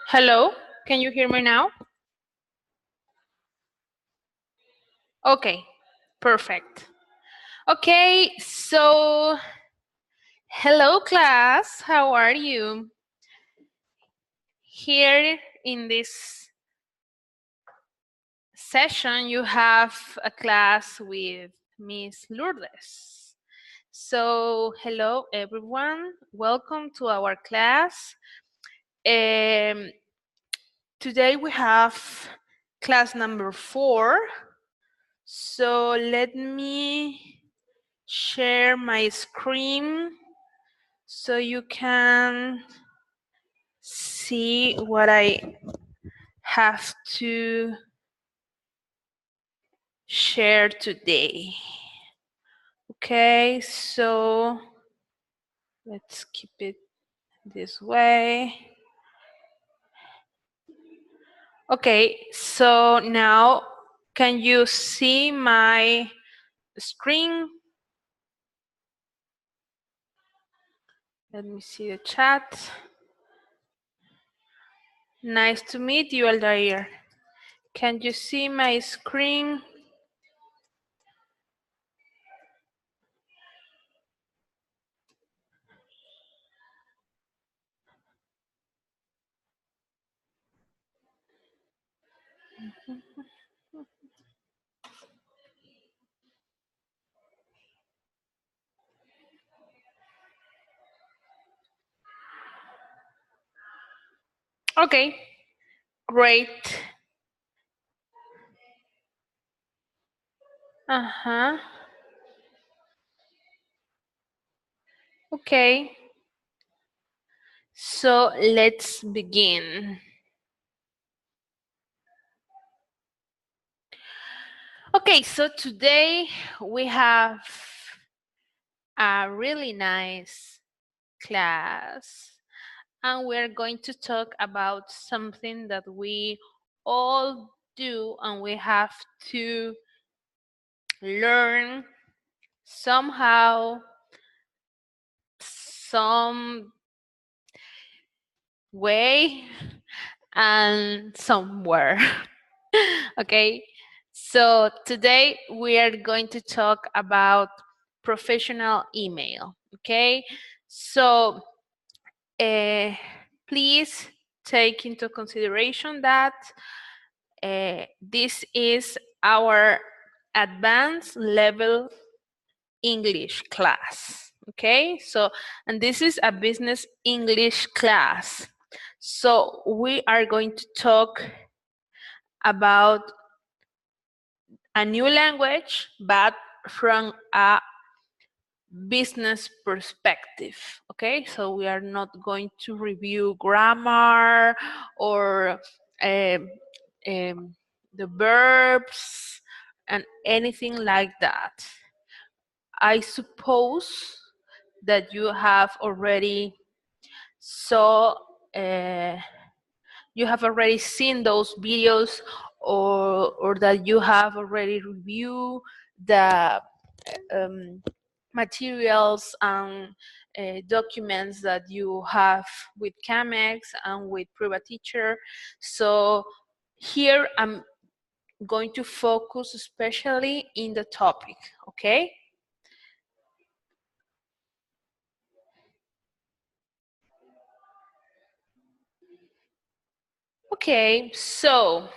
Hello, can you hear me now? Okay, perfect. Okay, so hello class, how are you? Here in this session, you have a class with Miss Lourdes. So, hello everyone, welcome to our class. Um, Today we have class number 4. So let me share my screen so you can see what I have to share today. Okay, so let's keep it this way. Okay, so now can you see my screen? Let me see the chat. Nice to meet you, Aldair. Can you see my screen? Okay, great. Uh-huh. Okay. So let's begin. Okay, so today we have a really nice class, and we're going to talk about something that we all do and we have to learn somehow, some way, and somewhere. Okay, so today we are going to talk about professional email. Okay, so please take into consideration that this is our advanced level English class. Okay, so and this is a business English class. So we are going to talk about a new language, but from a business perspective. Okay, so we are not going to review grammar or um, the verbs and anything like that. I suppose that you have already saw you have already seen those videos, or that you have already reviewed the materials and documents that you have with CAMEX and with Private Teacher. So here I'm going to focus especially in the topic, okay? Okay, so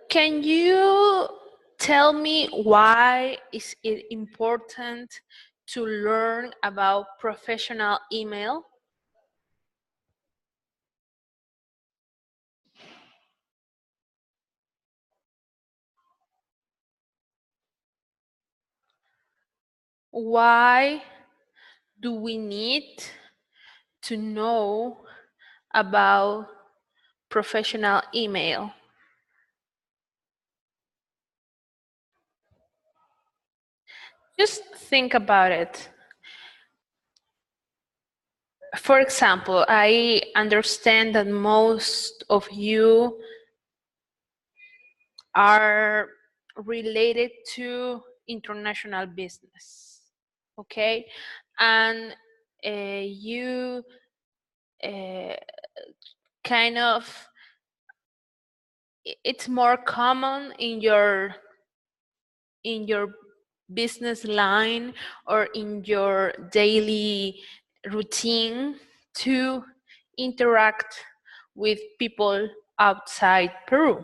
can you tell me why is it important to learn about professional email? Why do we need to know about professional email? Just think about it. For example, I understand that most of you are related to international business, okay? And you kind of, it's more common in your business line or in your daily routine to interact with people outside Peru.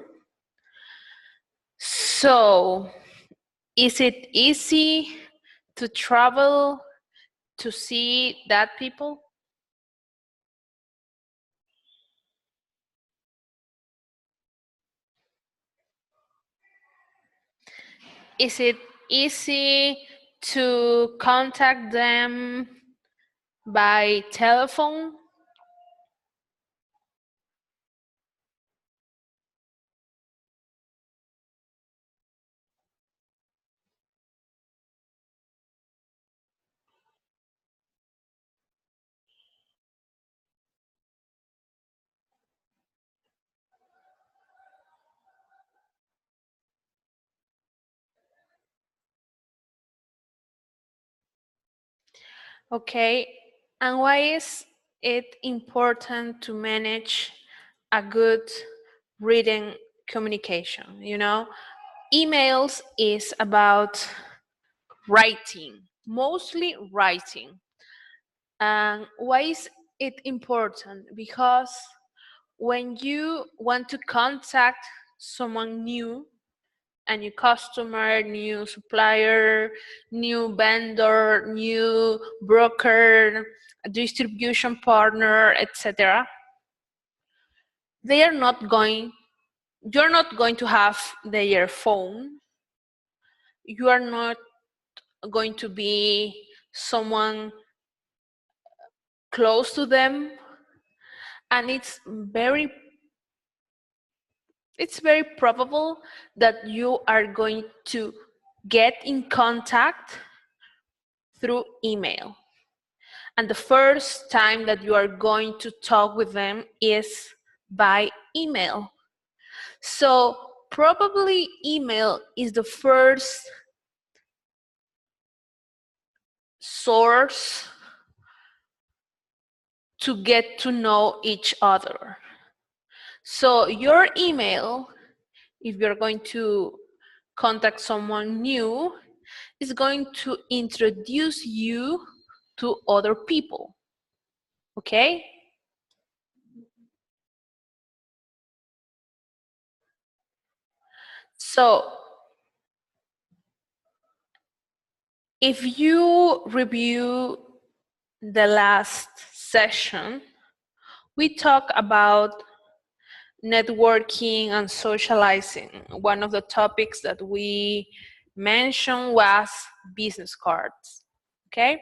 So, is it easy to travel to see that people? Is it easy to contact them by telephone? Okay, and why is it important to manage a good written communication? You know, emails is about writing, mostly writing. And why is it important? Because when you want to contact someone new, a new customer, new supplier, new vendor, new broker, distribution partner, etc., they are not going, you're not going to have their phone. You are not going to be someone close to them, and it's very probable that you are going to get in contact through email. And the first time that you are going to talk with them is by email. So probably email is the first source to get to know each other. So your email, if you're going to contact someone new, is going to introduce you to other people. Okay? So if you review the last session, we talked about networking and socializing. One of the topics that we mentioned was business cards. Okay?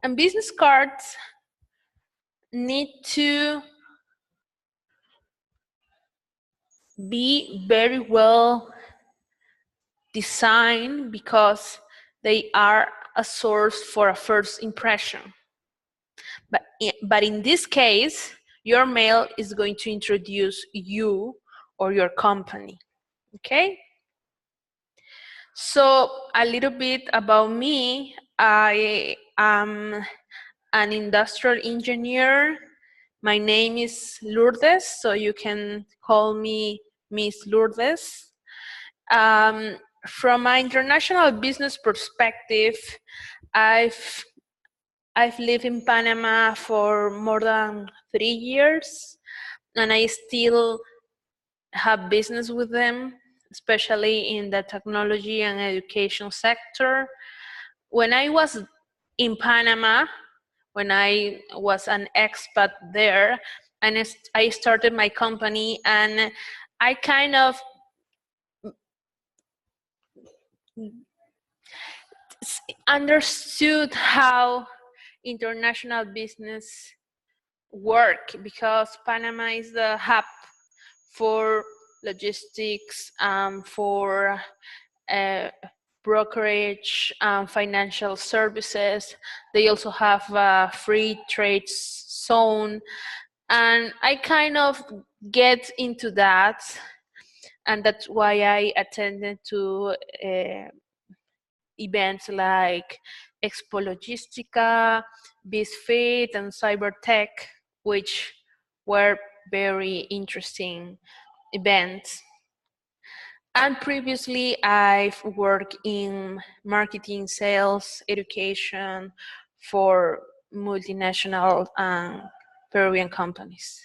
And business cards need to be very well designed because they are a source for a first impression. But in this case, your mail is going to introduce you or your company. Okay? So a little bit about me. I am an industrial engineer. My name is Lourdes, so you can call me Miss Lourdes. From an international business perspective, I've lived in Panama for more than 3 years, and I still have business with them, especially in the technology and education sector. When I was in Panama, when I was an expat there, and I started my company, and I kind of understood how international business work, because Panama is the hub for logistics, for brokerage, financial services. They also have a free trade zone, and I kind of get into that, and that's why I attended to events like Expo Logistica, BizFit, and Cybertech which were very interesting events. And previously, I've worked in marketing, sales, education for multinational and Peruvian companies.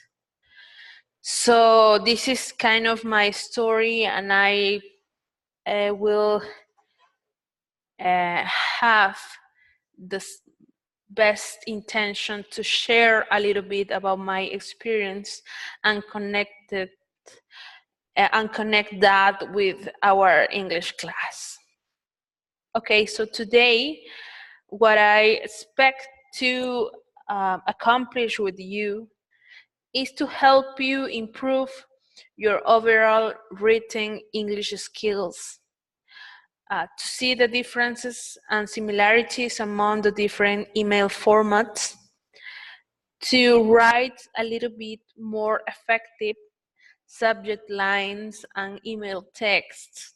So this is kind of my story, and I will have the best intention to share a little bit about my experience and connect that with our English class. Okay, so today what I expect to accomplish with you is to help you improve your overall written English skills, to see the differences and similarities among the different email formats, to write a little bit more effective subject lines and email texts,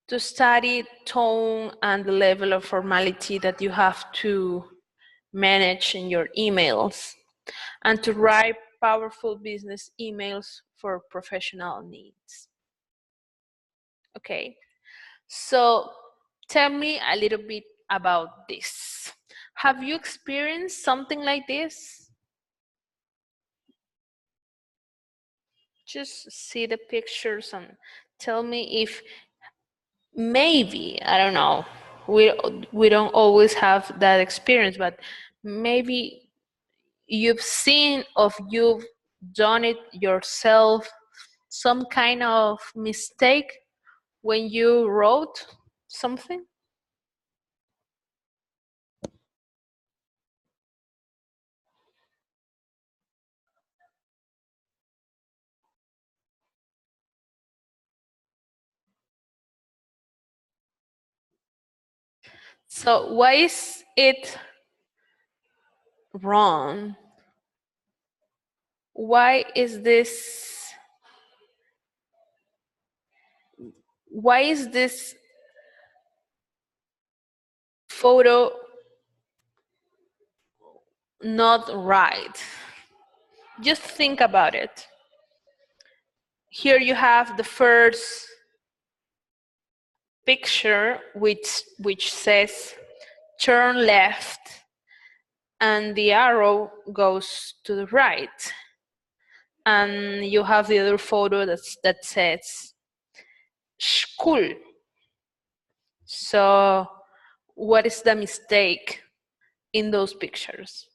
to study tone and the level of formality that you have to manage in your emails, and to write powerful business emails for professional needs. Okay, so tell me a little bit about this. Have you experienced something like this? Just see the pictures and tell me if maybe, I don't know, we don't always have that experience, but maybe you've seen or you've done it yourself, some kind of mistake when you wrote something. So why is it wrong? Why is this photo not right? Just think about it. Here you have the first picture which says turn left, and the arrow goes to the right. And you have the other photo that says school. So what is the mistake in those pictures?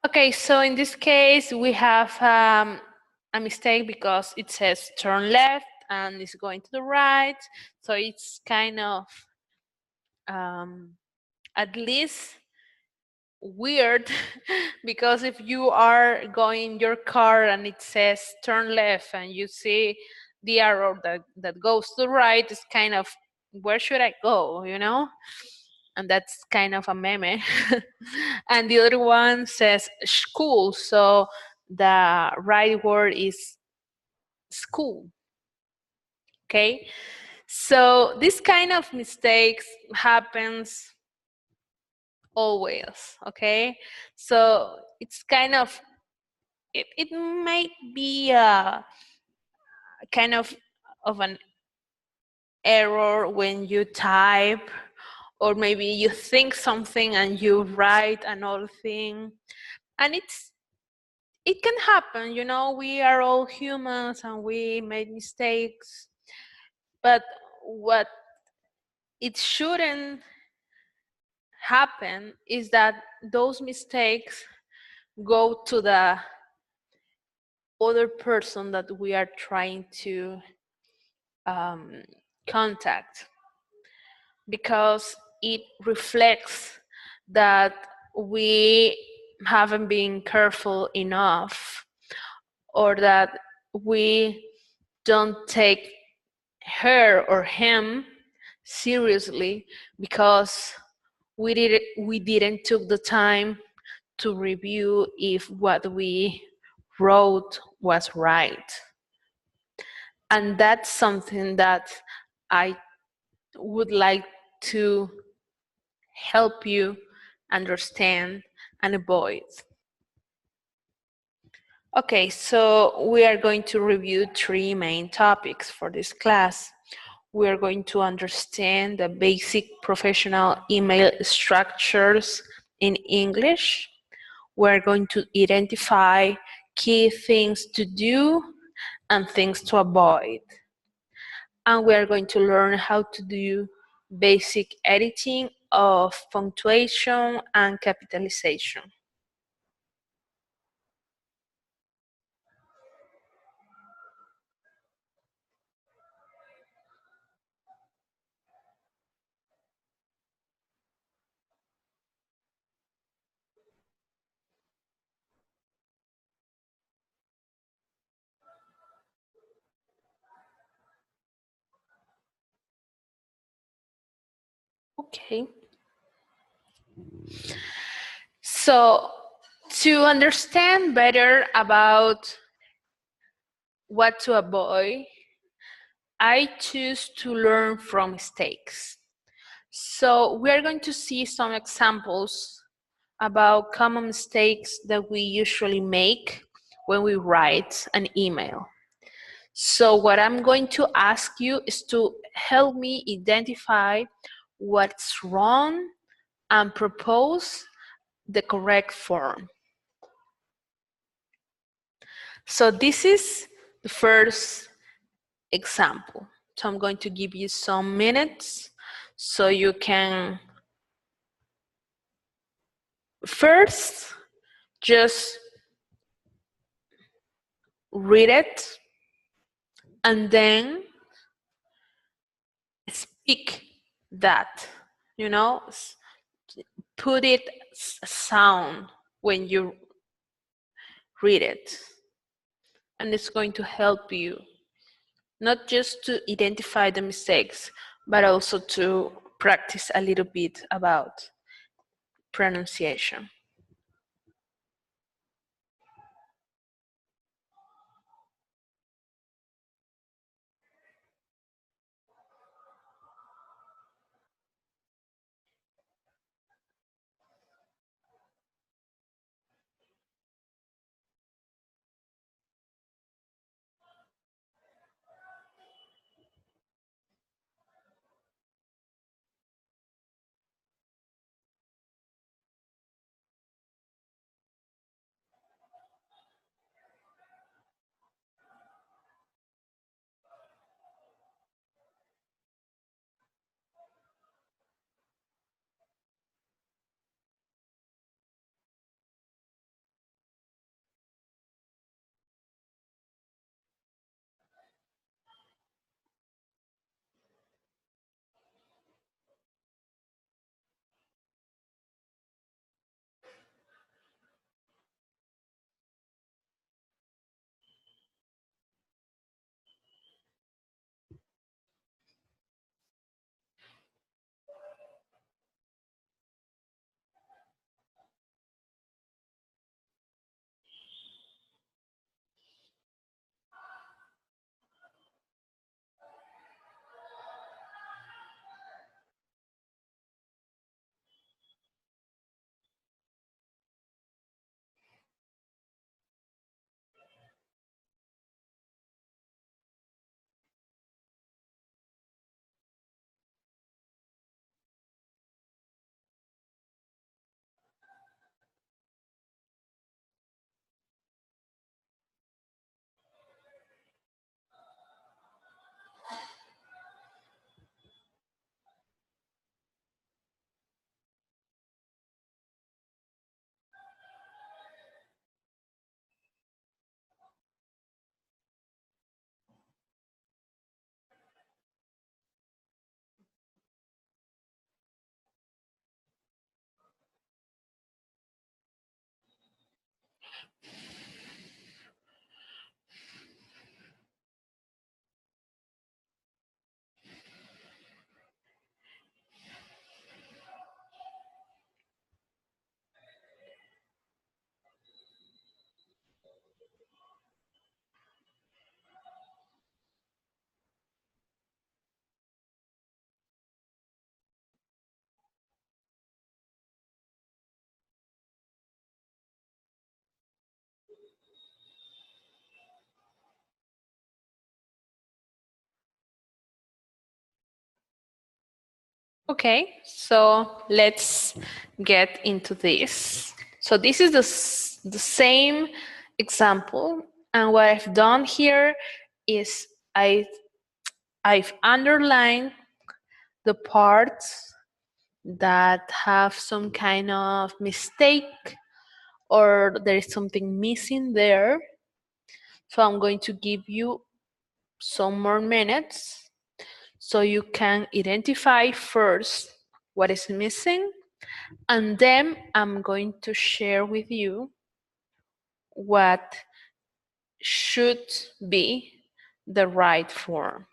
Okay, so in this case, we have a mistake because it says turn left and it's going to the right. So it's kind of at least weird because if you are going your car and it says turn left and you see the arrow that goes to the right, it's kind of, where should I go, you know? And that's kind of a meme. And the other one says school, so the right word is school. Okay, so this kind of mistakes happens always. Okay, so it's kind of, it might be a kind of an error when you type, or maybe you think something and you write another thing, and it can happen, we are all humans and we make mistakes, but what it shouldn't happen is that those mistakes go to the other person that we are trying to um, contact, because it reflects that we haven't been careful enough, or that we don't take her or him seriously because we didn't took the time to review if what we wrote was right. And that's something that I would like to help you understand and avoid. Okay, so we are going to review three main topics for this class. We are going to understand the basic professional email structures in English. We're going to identify key things to do and things to avoid. And we are going to learn how to do basic editing of punctuation and capitalization. Okay. So to understand better about what to avoid, I choose to learn from mistakes. So we are going to see some examples about common mistakes that we usually make when we write an email. So what I'm going to ask you is to help me identify what's wrong and propose the correct form. So this is the first example. So I'm going to give you some minutes so you can first just read it and then speak that, you know, put it sound when you read it. And it's going to help you not just to identify the mistakes, but also to practice a little bit about pronunciation. Okay, so let's get into this. So this is the same example, and what I've done here is I've underlined the parts that have some kind of mistake or there is something missing there. So I'm going to give you some more minutes so you can identify first what is missing, and then I'm going to share with you what should be the right form.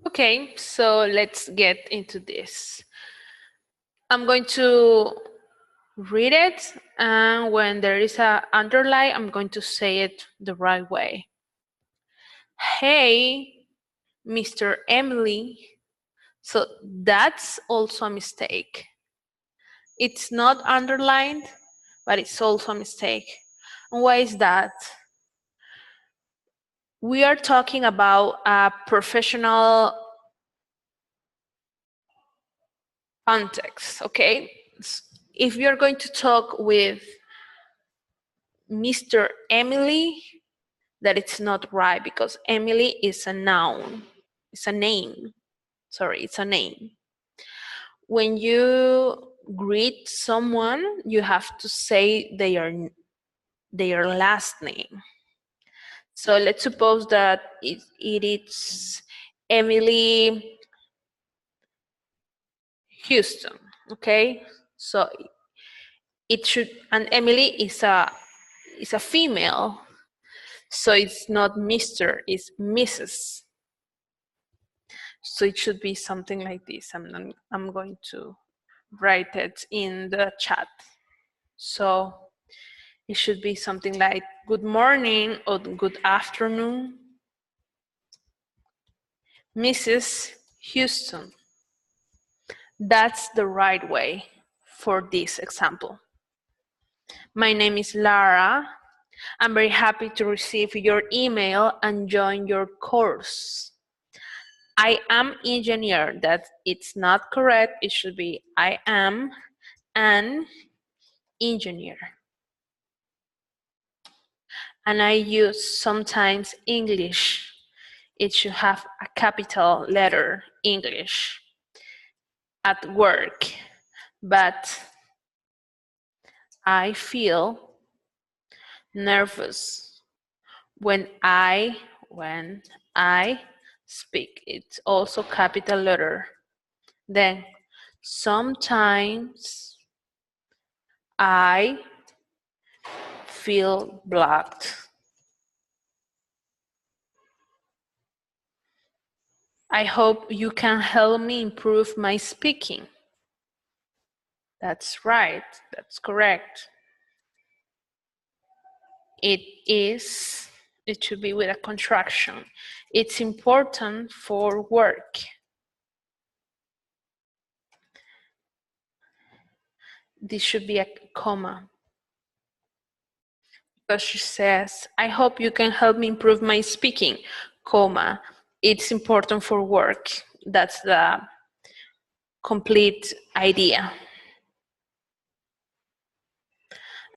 Okay, so let's get into this. I'm going to read it, and when there is a underline, I'm going to say it the right way. Hey, Mr. Emily. So that's also a mistake. It's not underlined, but it's also a mistake. And why is that? We are talking about a professional context, okay? If you're going to talk with Mr. Emily, that it's not right because Emily is a noun. It's a name. Sorry, it's a name. When you greet someone, you have to say their last name. So let's suppose that it is Emily Houston, okay? So it should, and Emily is a female, so it's not Mr., it's Mrs. So it should be something like this. I'm going to write it in the chat. So it should be something like good morning or good afternoon, Mrs. Houston. That's the right way for this example. My name is Lara. I'm very happy to receive your email and join your course. I am engineer. That it's not correct. It should be I am an engineer. And I use sometimes English. It should have a capital letter English at work. But I feel nervous when I speak. It's also capital letter. Then sometimes I feel blocked. I hope you can help me improve my speaking. That's right. That's correct. It should be with a contraction. It's important for work. This should be a comma. Because she says, I hope you can help me improve my speaking, comma. It's important for work. That's the complete idea.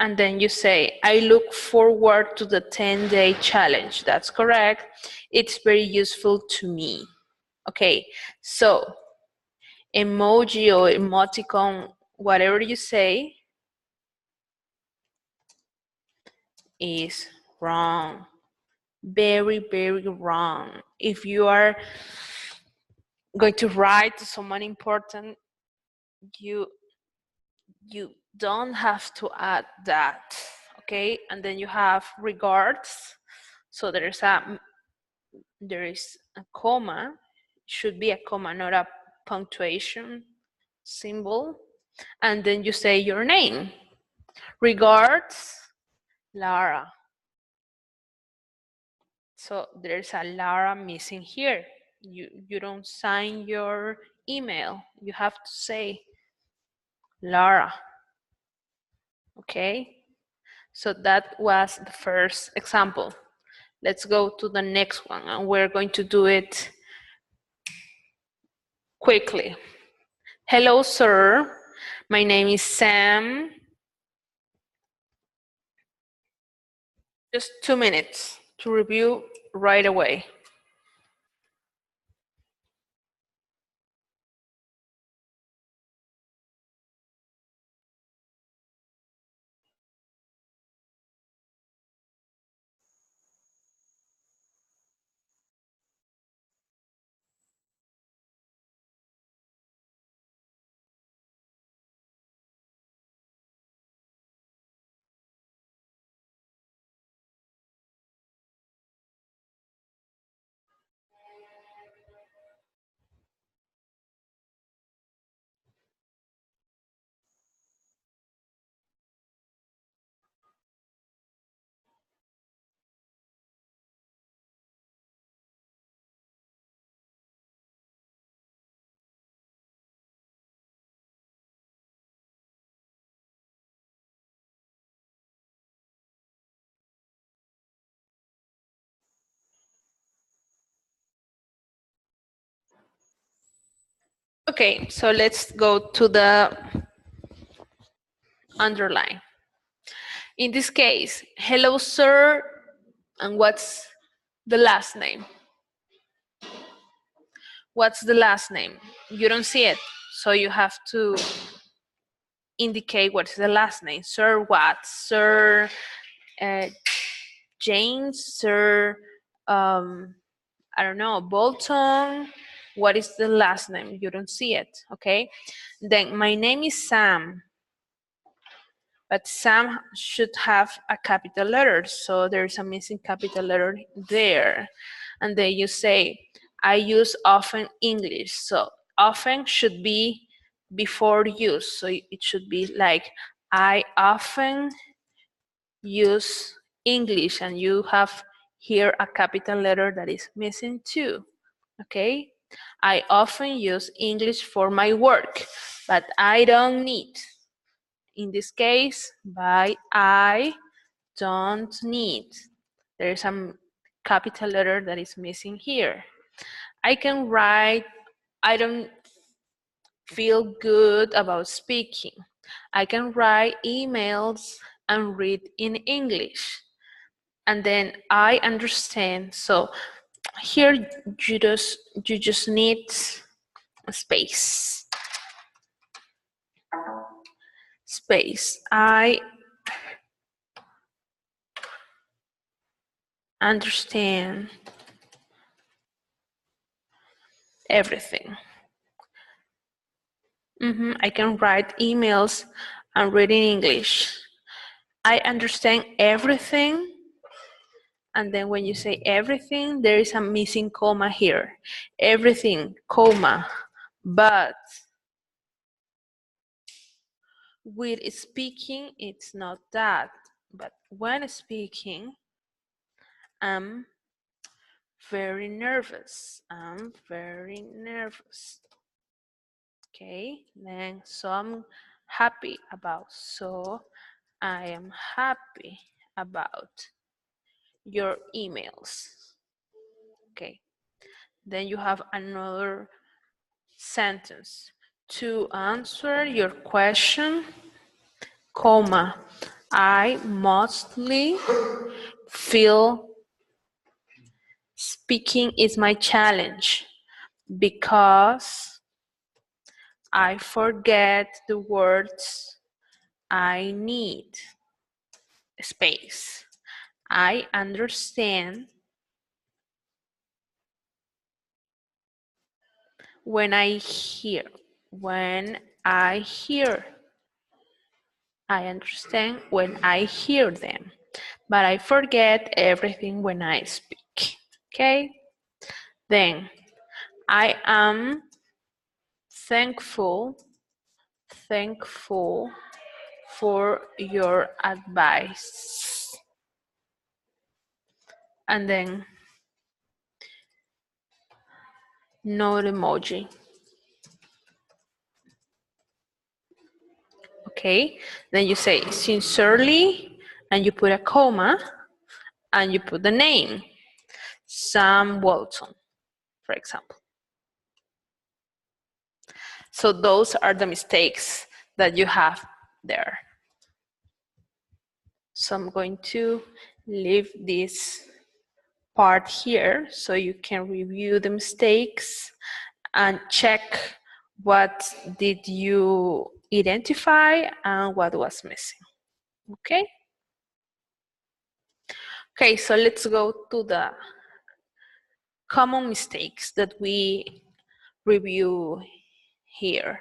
And then you say, I look forward to the 10-day challenge. That's correct. It's very useful to me. Okay, so emoji or emoticon, whatever you say, is wrong. Very, very wrong. If you are going to write to someone important, you don't have to add that, okay? And then you have regards. So there is a comma. Should be a comma, not a punctuation symbol. And then you say your name. Regards, Lara. So there's a Lara missing here. You don't sign your email. You have to say Lara. Okay? So that was the first example. Let's go to the next one, and we're going to do it quickly. Hello, sir. My name is Sam. Just 2 minutes to review right away. Okay, so let's go to the underline. In this case, hello, sir, and what's the last name? What's the last name? You don't see it, so you have to indicate what's the last name. Sir what? Sir James, Sir, I don't know, Bolton. What is the last name? You don't see it, okay? Then my name is Sam, but Sam should have a capital letter, so there's a missing capital letter there. And then you say, I use often English. So often should be before use. So it should be like, I often use English, and you have here a capital letter that is missing too, okay? I often use English for my work, but I don't need. In this case, by I don't need. There is a capital letter that is missing here. I can write, I don't feel good about speaking. I can write emails and read in English. And then I understand. So here you just need space. Space. I understand everything. I can write emails and read in English. I understand everything And then when you say everything, there is a missing comma here. Everything, comma, but with speaking, it's not that. But when speaking, I'm very nervous. I'm very nervous. Okay, then so I'm happy about. So I am happy about your emails. Okay, then you have another sentence. To answer your question, comma, I mostly feel speaking is my challenge because I forget the words I need. Space. I understand when I hear. When I hear. I understand when I hear them, but I forget everything when I speak. Okay? Then I am thankful for your advice. And then note emoji. Okay? Then you say sincerely, and you put a comma, and you put the name. Sam Walton, for example. So those are the mistakes that you have there. So I'm going to leave this part here so you can review the mistakes and check what did you identify and what was missing. Okay? Okay, so let's go to the common mistakes that we review here.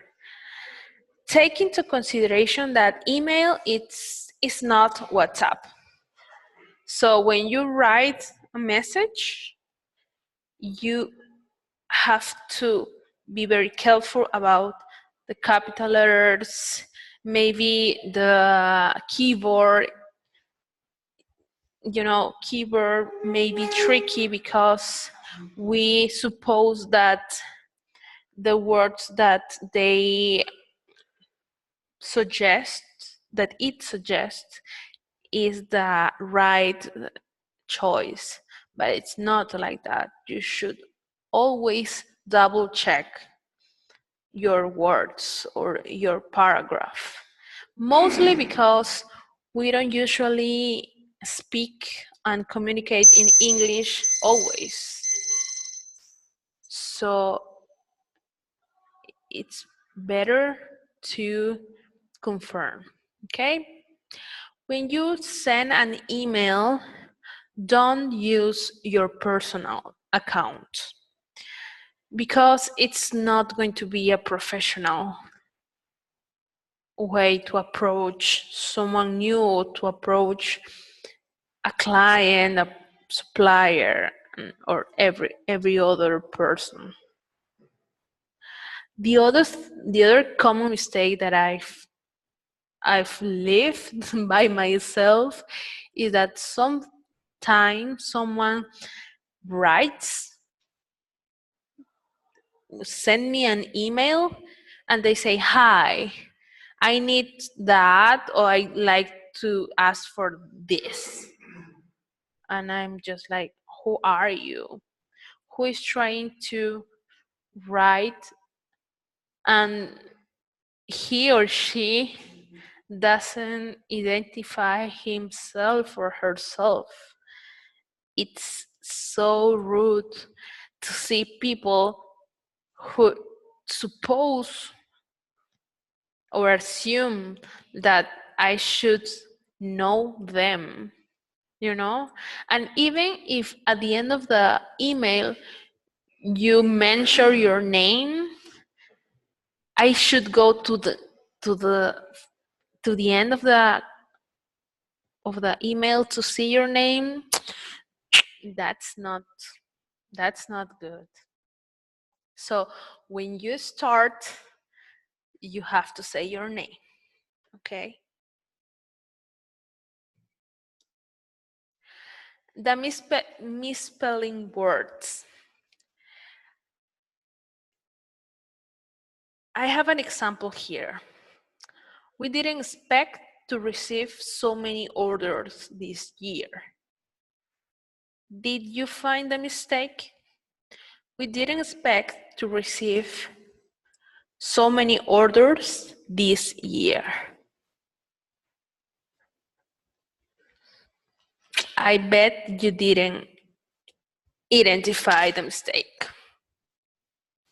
Take into consideration that email is not WhatsApp. So when you write a message, you have to be very careful about the capital letters. Maybe the keyboard, keyboard may be tricky because we suppose that the words that it suggests is the right choice, but it's not like that. You should always double check your words or your paragraph, mostly because we don't usually speak and communicate in English always. So it's better to confirm, okay? When you send an email, don't use your personal account because it's not going to be a professional way to approach someone new or to approach a client, a supplier, or every other person. The other common mistake that I've lived by myself is that sometimes someone writes, send me an email, and they say, hi, I need that, or I like to ask for this. And I'm just like, who are you? Who is trying to write and he or she doesn't identify himself or herself? It's so rude to see people who suppose or assume that I should know them, And even if at the end of the email you mention your name, I should go to the end of the email to see your name. That's not good. So when you start, you have to say your name, okay? The misspelling words. I have an example here. We didn't expect to receive so many orders this year. Did you find the mistake? We didn't expect to receive so many orders this year. I bet you didn't identify the mistake.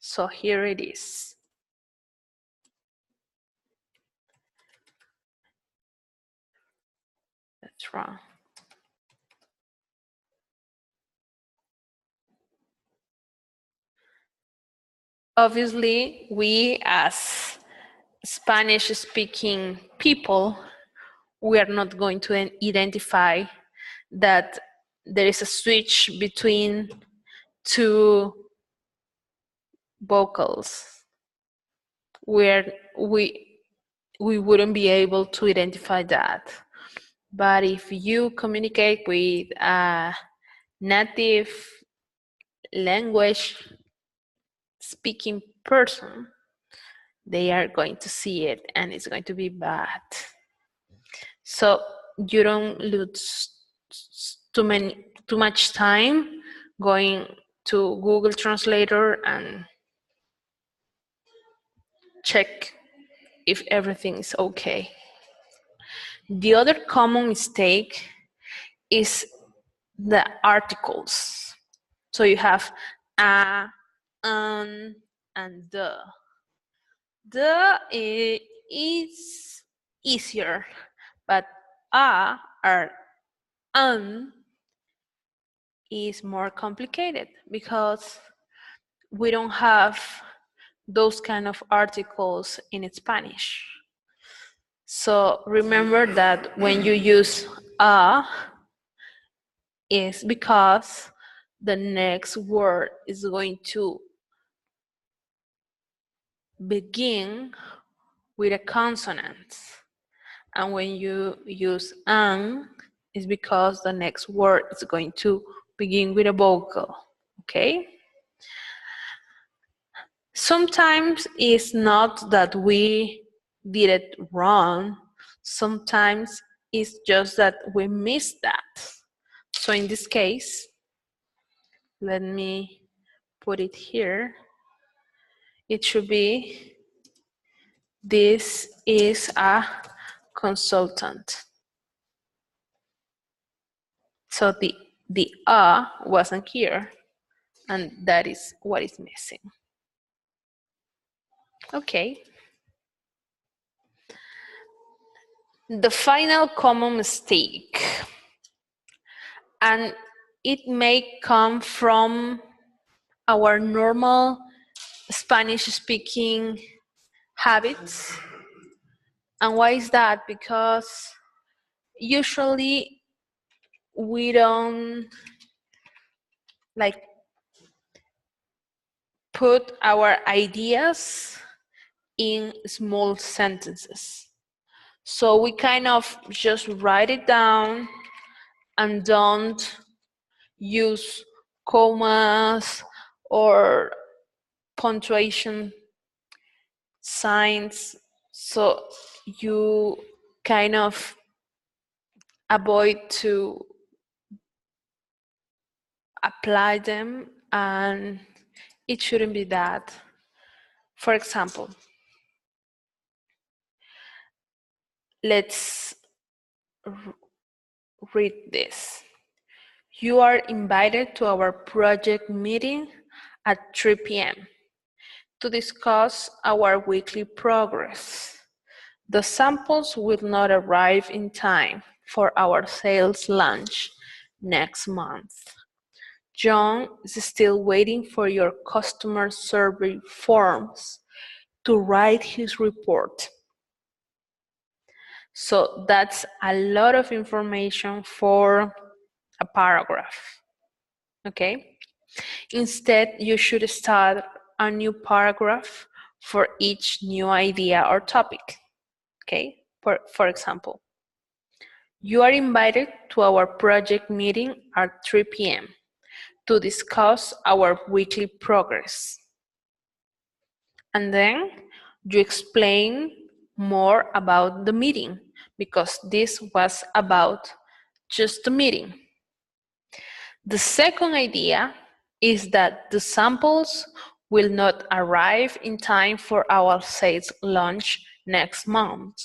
So here it is. That's wrong. Obviously, we as Spanish-speaking people, we are not going to identify that there is a switch between two vocals where we wouldn't be able to identify that. But if you communicate with a native language speaking person, they are going to see it and it's going to be bad. So you don't lose too much time going to Google Translator and check if everything is okay. The other common mistake is the articles. So you have a, and the. The is easier, but a or is more complicated because we don't have those kind of articles in Spanish. So remember that when you use a, is because the next word is going to begin with a consonant. And when you use an, it's because the next word is going to begin with a vocal, okay? Sometimes it's not that we did it wrong. Sometimes it's just that we missed that. So in this case, let me put it here. It should be, this is a consultant. So the wasn't here, and that is what is missing. Okay. The final common mistake, and it may come from our normal Spanish speaking habits. And why is that? Because usually we don't like put our ideas in small sentences. So we kind of just write it down and don't use commas or punctuation signs. So you kind of avoid to apply them, and it shouldn't be that. For example, let's read this. You are invited to our project meeting at 3 p.m. to discuss our weekly progress. The samples will not arrive in time for our sales launch next month. John is still waiting for your customer survey forms to write his report. So that's a lot of information for a paragraph. okay? Instead, you should start a new paragraph for each new idea or topic, okay? For example, you are invited to our project meeting at 3 p.m. to discuss our weekly progress. And then you explain more about the meeting because this was about just a meeting. The second idea is that the samples will not arrive in time for our sales launch next month.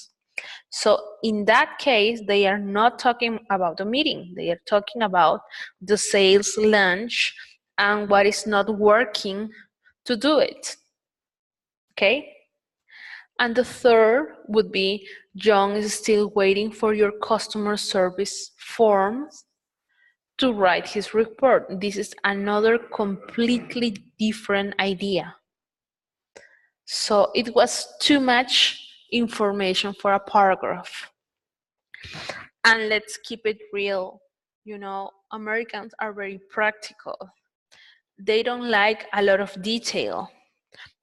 So in that case, they are not talking about the meeting. They are talking about the sales launch and what is not working to do it. Okay? And the third would be John is still waiting for your customer service forms to write his report. This is another completely different idea. So it was too much information for a paragraph. And let's keep it real. You know, Americans are very practical. They don't like a lot of detail,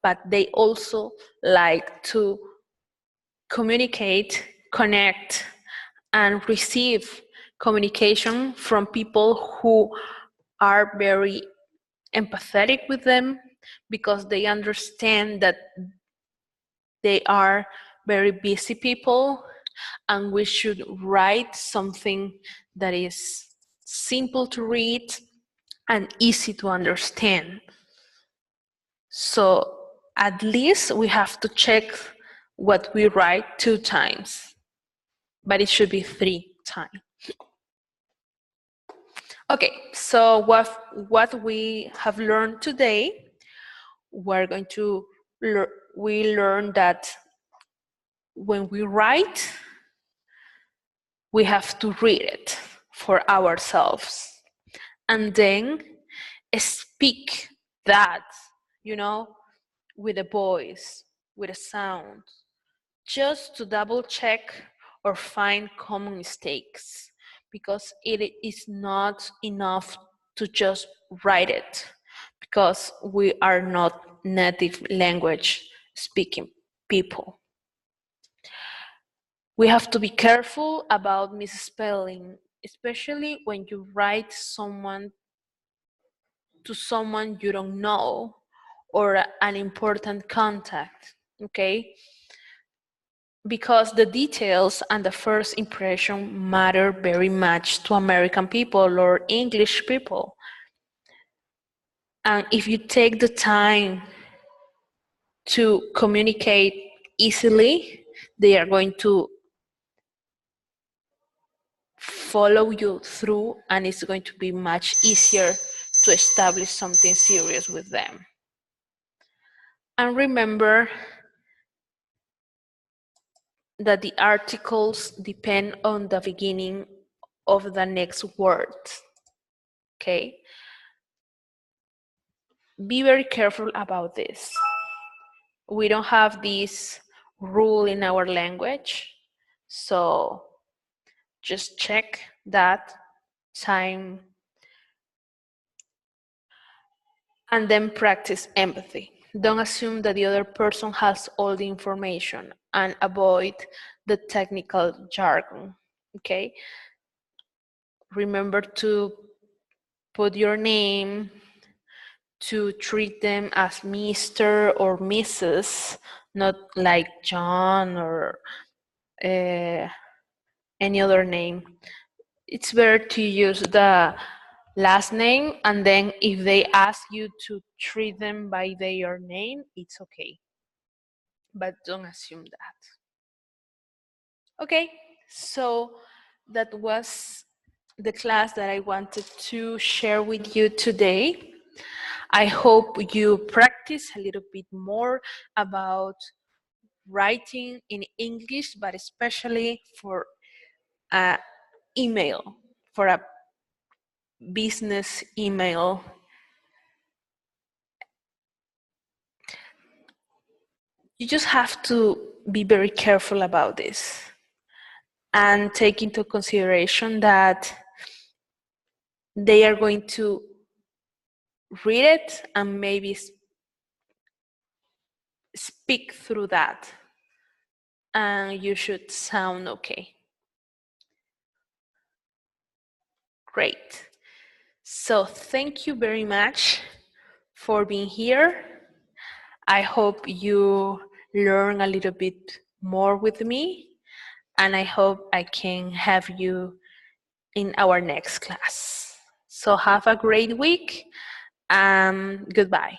but they also like to communicate, connect, and receive communication from people who are very empathetic with them because they understand that they are very busy people and we should write something that is simple to read and easy to understand. So at least we have to check what we write 2 times, but it should be 3 times. Okay, so what we have learned today, we learn that when we write, we have to read it for ourselves and then speak that, you know, with a voice, with a sound, just to double check or find common mistakes, because it is not enough to just write it, because we are not native language speaking people. We have to be careful about misspelling, especially when you write to someone you don't know or an important contact, okay? Because the details and the first impression matter very much to American people or English people. And if you take the time to communicate easily, they are going to follow you through, and it's going to be much easier to establish something serious with them. And remember that the articles depend on the beginning of the next word, okay? Be very careful about this. We don't have this rule in our language, so just check that time and then practice empathy. Don't assume that the other person has all the information and avoid the technical jargon, okay? Remember to put your name, to treat them as Mr. or Mrs., not like John or any other name. It's better to use the last name, and then if they ask you to treat them by their name, it's okay. But don't assume that. Okay, so that was the class that I wanted to share with you today. I hope you practice a little bit more about writing in English, but especially for an email, for a business email. You just have to be very careful about this and take into consideration that they are going to read it and maybe speak through that, and you should sound okay. Great. So thank you very much for being here. I hope you learn a little bit more with me, and I hope I can have you in our next class. So have a great week, and goodbye.